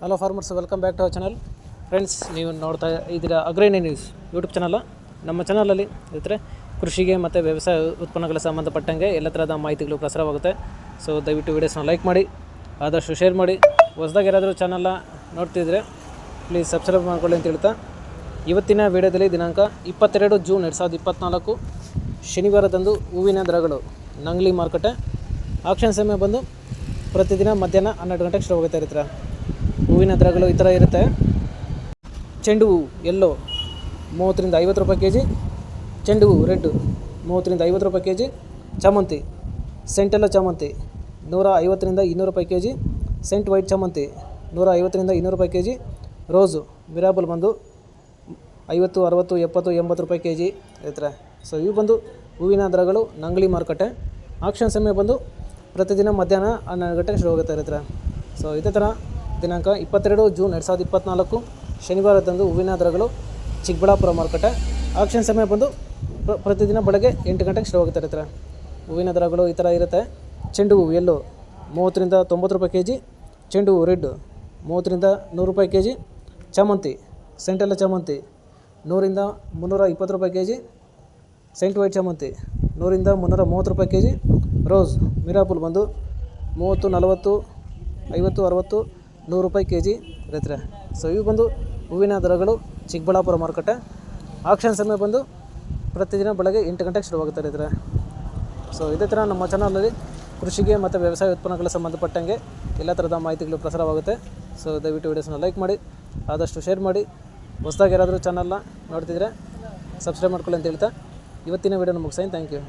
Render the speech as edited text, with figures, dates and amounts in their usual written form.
Hello farmers, welcome back to our channel. Friends, ನೀವು ನೋಡ್ತಾ ಇದ್ದೀರಾ ಅಗ್ರೇನಿ ನ್ಯೂಸ್ ಯೂಟ್ಯೂಬ್ ಚಾನಲ್. ನಮ್ಮ ಚಾನಲಲ್ಲಿ ಇದ್ದರೆ ಕೃಷಿಗೆ ಮತ್ತು ವ್ಯವಸಾಯ ಉತ್ಪನ್ನಗಳ ಸಂಬಂಧಪಟ್ಟಂಗೆ ಎಲ್ಲ ಥರದ ಮಾಹಿತಿಗಳು ಪ್ರಸಾರವಾಗುತ್ತೆ. ಸೊ ದಯವಿಟ್ಟು ವೀಡಿಯೋಸ್ನ ಲೈಕ್ ಮಾಡಿ, ಆದಷ್ಟು ಶೇರ್ ಮಾಡಿ. ಹೊಸದಾಗಿ ಯಾರಾದರೂ ಚಾನಲ್ನ ನೋಡ್ತಿದ್ರೆ ಪ್ಲೀಸ್ ಸಬ್ಸ್ಕ್ರೈಬ್ ಮಾಡ್ಕೊಳ್ಳಿ ಅಂತ ಹೇಳ್ತಾ, ಇವತ್ತಿನ ವೀಡಿಯೋದಲ್ಲಿ ದಿನಾಂಕ 22 ಜೂನ್ 2024 ಶನಿವಾರದಂದು ಹೂವಿನ ದರಗಳು ನಂಗ್ಲಿ ಮಾರುಕಟ್ಟೆ. ಆಕ್ಷನ್ ಸಮಯ ಬಂದು ಪ್ರತಿದಿನ ಮಧ್ಯಾಹ್ನ 12 ಗಂಟೆಗೆ ಶುರುವಾಗುತ್ತೆ ಇರ್ತಾರೆ. ಹೂವಿನ ದರಗಳು ಈ ಥರ ಇರುತ್ತೆ. ಚೆಂಡು ಹೂವು ಎಲ್ಲೋ 30ರಿಂದ 50 ರೂಪಾಯಿ ಕೆ ಜಿ, ಚೆಂಡು ಹೂವು ರೆಡ್ 30ರಿಂದ 50 ರೂಪಾಯಿ ಕೆ ಜಿ, ಚಾಮಂತಿ ಸೆಂಟೆಲ್ಲ ಚಾಮಂತಿ 150ರಿಂದ 200 ರೂಪಾಯಿ ಕೆ ಜಿ, ಸೆಂಟ್ ವೈಟ್ ಚಾಮಂತಿ 150ರಿಂದ 200 ರೂಪಾಯಿ ಕೆ ಜಿ, ರೋಸು ಮಿರಾಬಲ್ ಬಂದು 50, 60, 70, 80 ರೂಪಾಯಿ ಕೆ ಜಿ ಇರ್ತಾರೆ. ಸೊ ಇವು ಬಂದು ಹೂವಿನ ದರಗಳು ನಂಗ್ಲಿ ಮಾರುಕಟ್ಟೆ. ಆಕ್ಷನ್ ಸಮಯ ಬಂದು ಪ್ರತಿದಿನ ಮಧ್ಯಾಹ್ನ 12 ಗಂಟೆಗೆ ಶುರು ಹೋಗುತ್ತೆ ಇರ್ತಾರೆ. ಸೊ ಇದೇ ಥರ ದಿನಾಂಕ 22 ಜೂನ್ 2024 ಶನಿವಾರದಂದು ಹೂವಿನ ದರಗಳು ಚಿಕ್ಕಬಳ್ಳಾಪುರ ಮಾರುಕಟ್ಟೆ. ಆಕ್ಷನ್ ಸಮಯ ಬಂದು ಪ್ರತಿದಿನ ಬೆಳಗ್ಗೆ 8 ಗಂಟೆಗೆ ಶುರು ಹೋಗುತ್ತೆ ಇರ್ತಾರೆ. ಹೂವಿನ ದರಗಳು ಈ ಥರ ಇರುತ್ತೆ. ಚೆಂಡು ಹೂವು ಎಲ್ಲೋ 30ರಿಂದ 90 ರೂಪಾಯಿ ಕೆ ಜಿ, ಚೆಂಡು ಹೂವು ರೆಡ್ 30ರಿಂದ 100 ರೂಪಾಯಿ ಕೆ ಜಿ, ಚಾಮಂತಿ ಸೆಂಟೆಲ್ಲ ಚಾಮಂತಿ 100ರಿಂದ 320 ರೂಪಾಯಿ ಕೆ ಜಿ, ಸೆಂಟ್ ವೈಟ್ ಚಾಮಂತಿ 100ರಿಂದ 330 ರೂಪಾಯಿ ಕೆ ಜಿ, ರೋಸ್ ಮಿರಾಪುಲ್ ಬಂದು 30, 40, 50, 60, 100 ರೂಪಾಯಿ ಕೆ ಜಿ ಇರುತ್ತೆ. ಸೊ ಇವು ಬಂದು ಹೂವಿನ ದರಗಳು ಚಿಕ್ಕಬಳ್ಳಾಪುರ ಮಾರುಕಟ್ಟೆ. ಆಕ್ಷನ್ ಸಮಯ ಬಂದು ಪ್ರತಿದಿನ ಬೆಳಗ್ಗೆ 8 ಗಂಟೆಗೆ ಶುರುವಾಗುತ್ತೆ ಇರ್ತಾರೆ. ಸೊ ಇದೇ ಥರ ನಮ್ಮ ಚಾನಲಲ್ಲಿ ಕೃಷಿಗೆ ಮತ್ತು ವ್ಯವಸಾಯ ಉತ್ಪನ್ನಗಳ ಸಂಬಂಧಪಟ್ಟಂಗೆ ಎಲ್ಲ ಥರದ ಮಾಹಿತಿಗಳು ಪ್ರಸಾರವಾಗುತ್ತೆ. ಸೊ ದಯವಿಟ್ಟು ವೀಡಿಯೋಸ್ನ ಲೈಕ್ ಮಾಡಿ, ಆದಷ್ಟು ಶೇರ್ ಮಾಡಿ. ಹೊಸದಾಗಿ ಯಾರಾದರೂ ಚಾನಲ್ನ ನೋಡ್ತಿದ್ರೆ ಸಬ್ಸ್ಕ್ರೈಬ್ ಮಾಡ್ಕೊಳ್ಳಿ ಅಂತ ಹೇಳ್ತಾ ಇವತ್ತಿನ ವೀಡಿಯೋನ ಮುಗಿಸ್ತೀನಿ. Thank you.